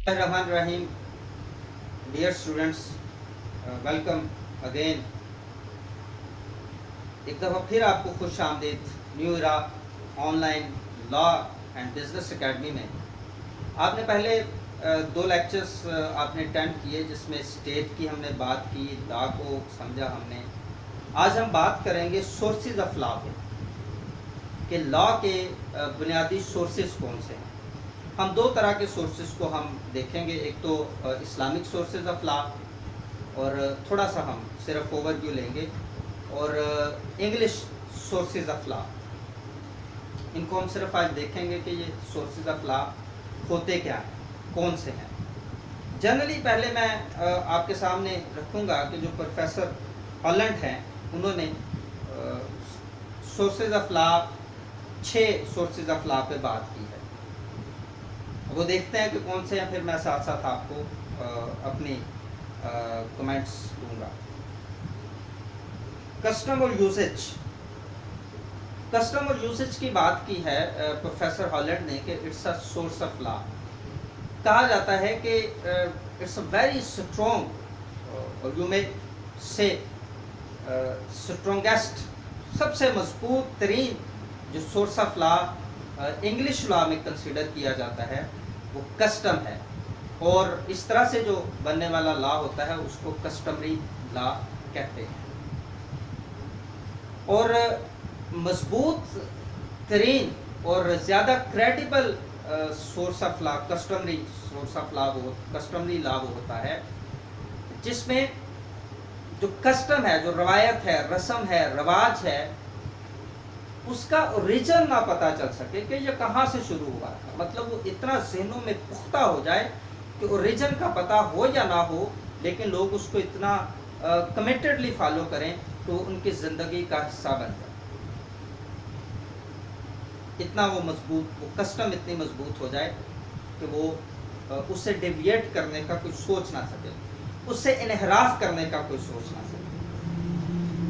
Rahman Rahim, dear students, welcome again. एक दफ़ा फिर आपको खुश आमदीद new era online law and business academy में। आपने पहले दो लेक्चर्स आपने अटेंड किए जिसमें स्टेट की हमने बात की, लॉ को समझा हमने। आज हम बात करेंगे सोर्सेज ऑफ लॉ पे कि लॉ के बुनियादी सोर्सेज कौन से हैं। हम दो तरह के सोर्सेज को हम देखेंगे, एक तो इस्लामिक सोर्सेज ऑफ लॉ और थोड़ा सा हम सिर्फ ओवरव्यू लेंगे, और इंग्लिश सोर्सेज ऑफ लॉ। इनको हम सिर्फ आज देखेंगे कि ये सोर्सेज ऑफ लॉ होते क्या हैं, कौन से हैं। जनरली पहले मैं आपके सामने रखूँगा कि जो प्रोफेसर हॉलैंड हैं उन्होंने sources of law 6 sources of law पे बात की है। वो देखते हैं कि कौन से हैं, फिर मैं साथ साथ आपको अपनी कमेंट्स दूंगा। कस्टम और यूसेज, कस्टम और यूसेज की बात की है प्रोफेसर हॉलैंड ने कि it's a source of law. कहा जाता है कि इट्स अ वेरी स्ट्रॉन्ग और यू मे से स्ट्रॉन्गेस्ट, सबसे मजबूत तरीन जो source of law English law में कंसिडर किया जाता है वो कस्टम है। और इस तरह से जो बनने वाला लॉ होता है उसको कस्टमरी लॉ कहते हैं। और मजबूत तरीन और ज़्यादा credible source of law customary source of law वो कस्टमरी लॉ वो होता है जिसमें जो कस्टम है, जो रवायत है, रस्म है, रवाज है, उसका ओरिजिन ना पता चल सके कि ये कहाँ से शुरू हुआ था। मतलब वो इतना ज़हनों में पुख्ता हो जाए कि ओरिजिन का पता हो या ना हो, लेकिन लोग उसको इतना कमिटेडली फॉलो करें तो उनकी ज़िंदगी का हिस्सा बन जाए। इतना वो मजबूत, वो कस्टम इतनी मजबूत हो जाए कि वो उससे डेविएट करने का कोई सोच ना सके, उससे इनहराफ करने का कोई सोच ना सके,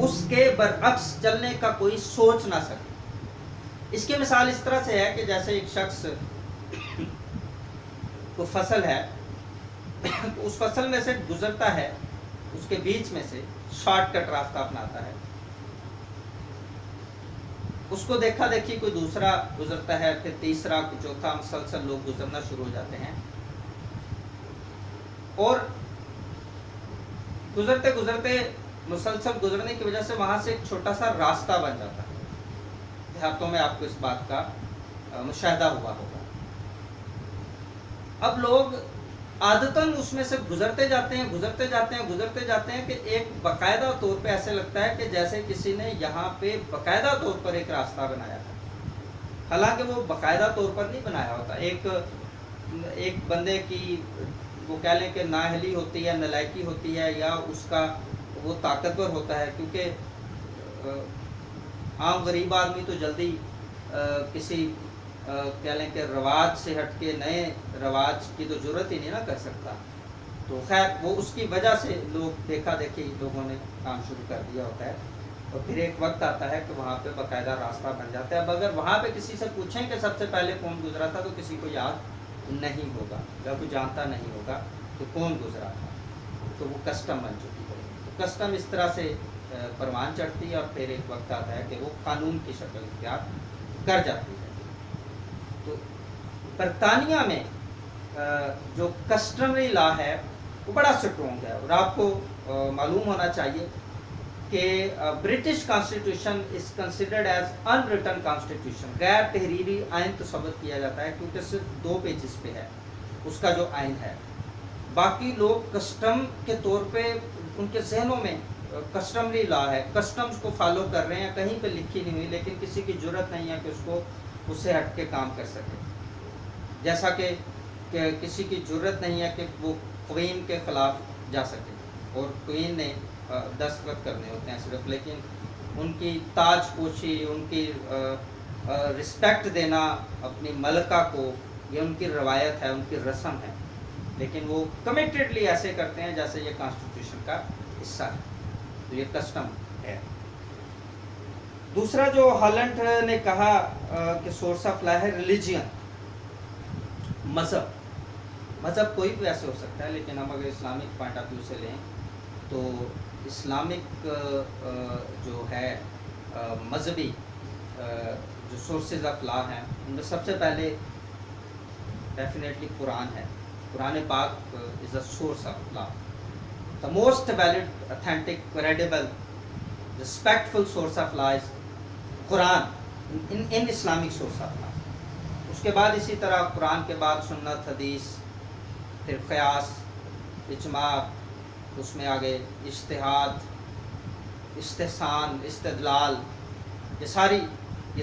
उसके बरअक्स चलने का कोई सोच ना सके। इसकी मिसाल इस तरह से है कि जैसे एक शख्स को फसल है, उस फसल में से गुजरता है, उसके बीच में से शॉर्टकट रास्ता अपनाता है, उसको देखा देखी कोई दूसरा गुजरता है, फिर तीसरा, चौथा, मुसलसल लोग गुजरना शुरू हो जाते हैं। और गुजरते गुजरते मुसलसल गुजरने की वजह से वहाँ से एक छोटा सा रास्ता बन जाता है। देहातों में आपको इस बात का मुशाहिदा हुआ होगा। अब लोग आदतन उसमें से गुजरते जाते हैं, गुजरते जाते हैं, गुजरते जाते हैं कि एक बाकायदा तौर पे ऐसे लगता है कि जैसे किसी ने यहाँ पे बाकायदा तौर पर एक रास्ता बनाया था। हालांकि वो बाकायदा तौर पर नहीं बनाया होता। एक बंदे की वो कह लें कि नाअहली होती है, नलायकी होती है, या उसका वो ताकतवर होता है, क्योंकि आम गरीब आदमी तो जल्दी किसी कह लें कि रवाज से हट के नए रवाज की तो ज़रूरत ही नहीं ना कर सकता। तो खैर वो उसकी वजह से लोग देखा देखी लोगों ने काम शुरू कर दिया होता है, और फिर एक वक्त आता है कि वहाँ पे बाकायदा रास्ता बन जाता है। अब अगर वहाँ पे किसी से पूछें कि सबसे पहले कौन गुजरा था, तो किसी को याद नहीं होगा, या कोई जानता नहीं होगा तो कौन गुजरा था। तो वो कस्टम बन चुकी है। तो कस्टम इस तरह से परवान चढ़ती है, और फिर एक वक्त आता है कि वो कानून की शक्ल इख्तियार कर जाती है। तो बरतानिया में जो कस्टमरी लॉ है वो बड़ा स्ट्रॉन्ग है। और आपको मालूम होना चाहिए कि British constitution is considered as unwritten constitution, गैर तहरीरी आइन तस्वर किया जाता है, क्योंकि सिर्फ 2 पेजेस पे है उसका जो आइन है। बाकी लोग कस्टम के तौर पे उनके जहनों में कस्टमरी लॉ है, कस्टम्स को फॉलो कर रहे हैं, कहीं पे लिखी नहीं हुई, लेकिन किसी की जरूरत नहीं है कि उसको उससे हट के काम कर सके। जैसा कि किसी की जरूरत नहीं है कि वो क्वीन के ख़िलाफ़ जा सके, और क्वीन ने दस्तखत करने होते हैं सिर्फ, लेकिन उनकी ताजपोशी, उनकी रिस्पेक्ट देना अपनी मलका को, ये उनकी रवायत है, उनकी रस्म है, लेकिन वो कमिटेडली ऐसे करते हैं जैसे ये कॉन्स्टिट्यूशन का हिस्सा है। तो ये कस्टम है। दूसरा जो हॉलैंड ने कहा कि सोर्स ऑफ लॉ है रिलीजियन, मज़हब। मज़हब कोई भी ऐसे हो सकता है, लेकिन हम अगर इस्लामिक पॉइंट ऑफ व्यू से लें तो इस्लामिक जो है मजहबी जो सोर्सेज ऑफ लॉ हैं उनमें सबसे पहले डेफिनेटली कुरान है. कुरान पाक is a source of law, the most valid, authentic, credible, respectful source of law is Quran in Islamic source of law. उसके बाद इसी तरह कुरान के बाद सुन्नत, हदीस, फिर क़यास, इजमा, उसमें आगे इज्तिहाद, इस्तिहसान, इस्तिदलाल, ये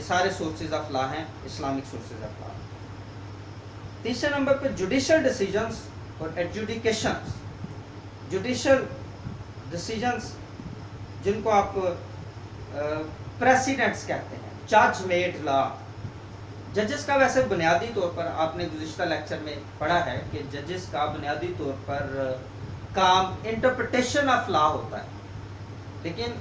सारे सोर्सेज ऑफ लॉ हैं, इस्लामिक सोर्सेज ऑफ लॉ. तीसरे नंबर पे जुडिशल डिसीजंस और एडजुडिकेशंस. जुडिशल डिसीजंस जिनको आप प्रेसिडेंट्स कहते हैं, जज मेड लॉ. जजेस का वैसे बुनियादी तौर पर आपने गुज़िश्ता लेक्चर में पढ़ा है कि जजेस का बुनियादी तौर पर काम इंटरप्रिटेशन ऑफ लॉ होता है, लेकिन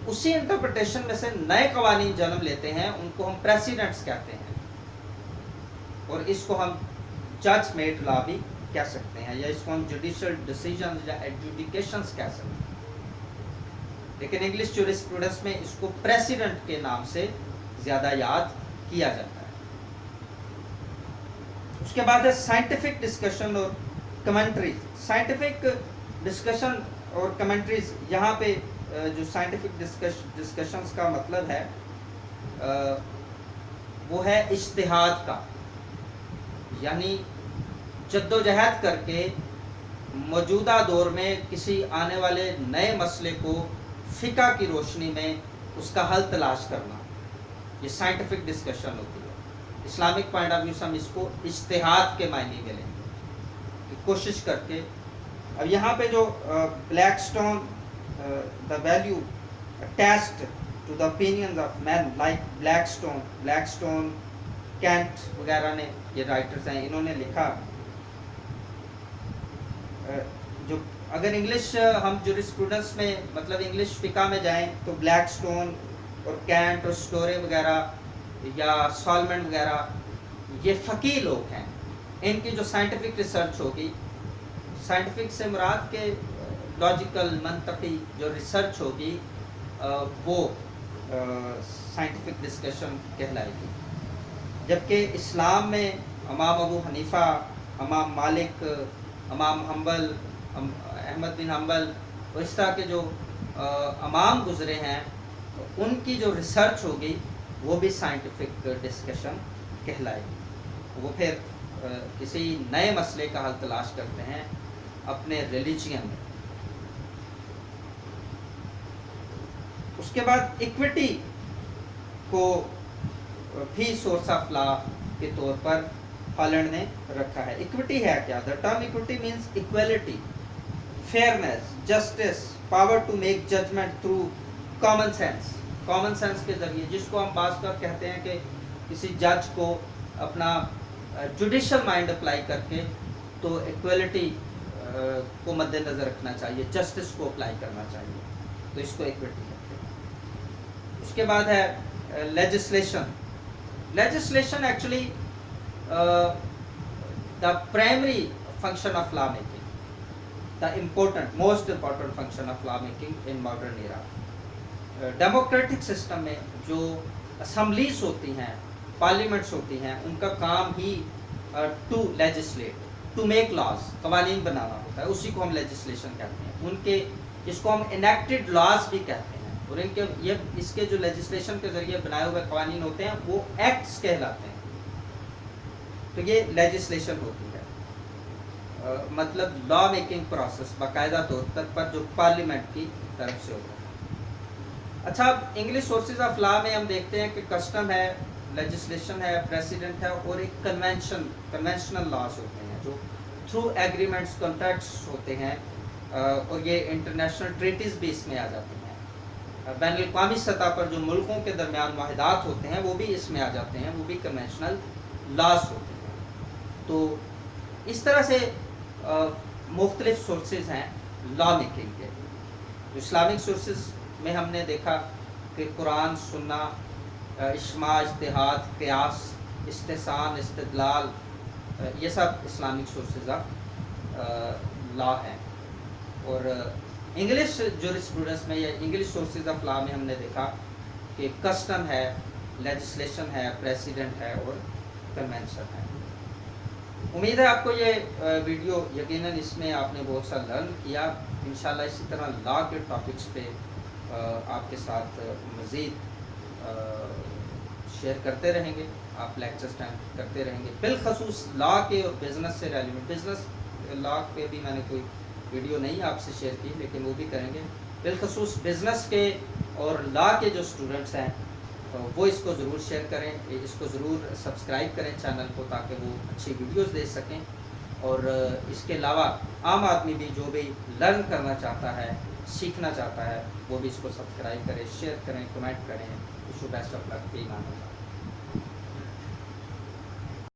उसी इंटरप्रिटेशन में से नए कवानीन जन्म लेते हैं, उनको हम प्रेसिडेंट्स कहते हैं, और इसको हम जज मेड लॉ भी कह सकते हैं, या इसको हम जुडिशियल डिसीजंस या एडजुडिकेशंस कह सकते हैं. लेकिन इंग्लिश ज्यूरिस्प्रूडेंस में इसको प्रेसिडेंट के नाम से ज़्यादा याद किया जाता है. उसके बाद है साइंटिफिक डिस्कशन और कमेंट्रीज. साइंटिफिक डिस्कशन और कमेंट्रीज, यहाँ पे जो साइंटिफिक डिस्कशंस का मतलब है वो है इज्तिहाद का, यानी जद्दोजहद करके मौजूदा दौर में किसी आने वाले नए मसले को फ़िक़्ह की रोशनी में उसका हल तलाश करना, ये साइंटिफिक डिस्कशन होती है. इस्लामिक पॉइंट ऑफ व्यू से हम इसको इज्तिहाद के मायने में लेंगे कि कोशिश करके. अब यहाँ पे जो Blackstone the value attached to the opinions of man like Blackstone, Kant वगैरह ने, ये राइटर्स हैं, इन्होंने लिखा जो अगर इंग्लिश हम ज्यूरिस्प्रूडेंस में मतलब इंग्लिश फ़िक़्ह में जाएं तो ब्लैकस्टोन और कैंट और स्टोरे वगैरह या सॉलमन वगैरह ये फ़क़ीह लोग हैं. इनकी जो साइंटिफिक रिसर्च होगी, साइंटिफिक से मुराद के लॉजिकल मंतकी जो रिसर्च होगी वो साइंटिफिक डिस्कशन कहलाएगी. जबकि इस्लाम में इमाम अबू हनीफ़ा, इमाम मालिक, इमाम हम्बल, अहमद बिन हम्बल और इस तरह के जो इमाम गुज़रे हैं, उनकी जो रिसर्च होगी वो भी साइंटिफिक डिस्कशन कहलाएगी. वो फिर किसी नए मसले का हल तलाश करते हैं अपने रिलीजियन में. उसके बाद इक्विटी को भी सोर्स ऑफ लॉ के तौर पर हॉलैंड ने रखा है. इक्विटी है क्या? The term equity means equality, fairness, justice, power to make judgement through common sense. Common sense के ज़रिए, जिसको हम बात कर कहते हैं कि किसी जज को अपना जुडिशल माइंड अप्लाई करके तो इक्वलिटी को मद्देनज़र रखना चाहिए, जस्टिस को अप्लाई करना चाहिए, तो इसको इक्विटी कहते हैं. उसके बाद है legislation. Legislation actually the primary function of law making, the most important function of law making in modern era. Democratic system में जो असम्बलीज होती हैं, पार्लियामेंट्स होती हैं, उनका काम ही to legislate, to make laws, कवानीन बनाना होता है, उसी को हम लेजिस्लेशन कहते हैं. उनके इसको हम इनेक्टेड लॉज भी कहते हैं, और इनके ये इसके जो लेजिस्लेशन के ज़रिए बनाए हुए कवानीन होते हैं वो एक्ट्स कहलाते हैं. तो ये लेजिस्लेशन होती है, मतलब लॉ मेकिंग प्रोसेस बाकायदा तौर पर जो पार्लियामेंट की तरफ से होता है. अच्छा, अब इंग्लिश सोर्सेज ऑफ लॉ में हम देखते हैं कि कस्टम है, लेजिस्लेशन है, प्रेसिडेंट है, और एक कन्वेंशनल लॉज होते हैं जो थ्रू एग्रीमेंट्स, कॉन्ट्रैक्ट्स होते हैं, और ये इंटरनेशनल ट्रीटीज़ भी इसमें आ जाती हैं. बैनुल-अक़वामी सतह पर जो मुल्कों के दरमियान वाहिदात होते हैं वो भी इसमें आ जाते हैं, वो भी कन्वेंशनल लॉज होते हैं. तो इस तरह से मुख्तलिफ सोर्सेज हैं लॉ मेकिंग के. इस्लामिक सोर्सेज में हमने देखा कि कुरान, सुन्ना, इज्मा, इज्तिहाद, क़यास, इस्तिहसान, इस्तिदलाल, یہ سب اسلامک سورسز آف لا ہیں. اور انگلش جورسپروڈنس میں یا انگلش سورسز آف لا میں ہم نے دیکھا کہ کسٹم ہے، لیجسلیشن ہے، پریسیڈنٹ ہے اور کنونشن ہے. امید ہے آپ کو یہ ویڈیو یقیناً اس میں آپ نے بہت سا لرن کیا. انشاءاللہ اسی طرح لا کے ٹاپکس پہ آپ کے ساتھ مزید شیئر کرتے رہیں گے. آپ لیکچرز ٹائم کرتے رہیں گے، بالخصوص لا کے اور بزنس سے ریلیونٹ. بزنس لا پہ بھی میں نے کوئی ویڈیو نہیں آپ سے شیئر کی، لیکن وہ بھی کریں گے. بالخصوص بزنس کے اور لا کے جو اسٹوڈنٹس ہیں وہ اس کو ضرور شیئر کریں، اس کو ضرور سبسکرائب کریں چینل کو، تاکہ وہ اچھی ویڈیوز دیکھ سکیں. اور اس کے علاوہ عام آدمی بھی جو بھی لرن کرنا چاہتا ہے، سیکھنا چاہتا ہے، وہ بھی اس کو سبسکرائب کریں، شیئر کریں، کمنٹ کریں. Best of look.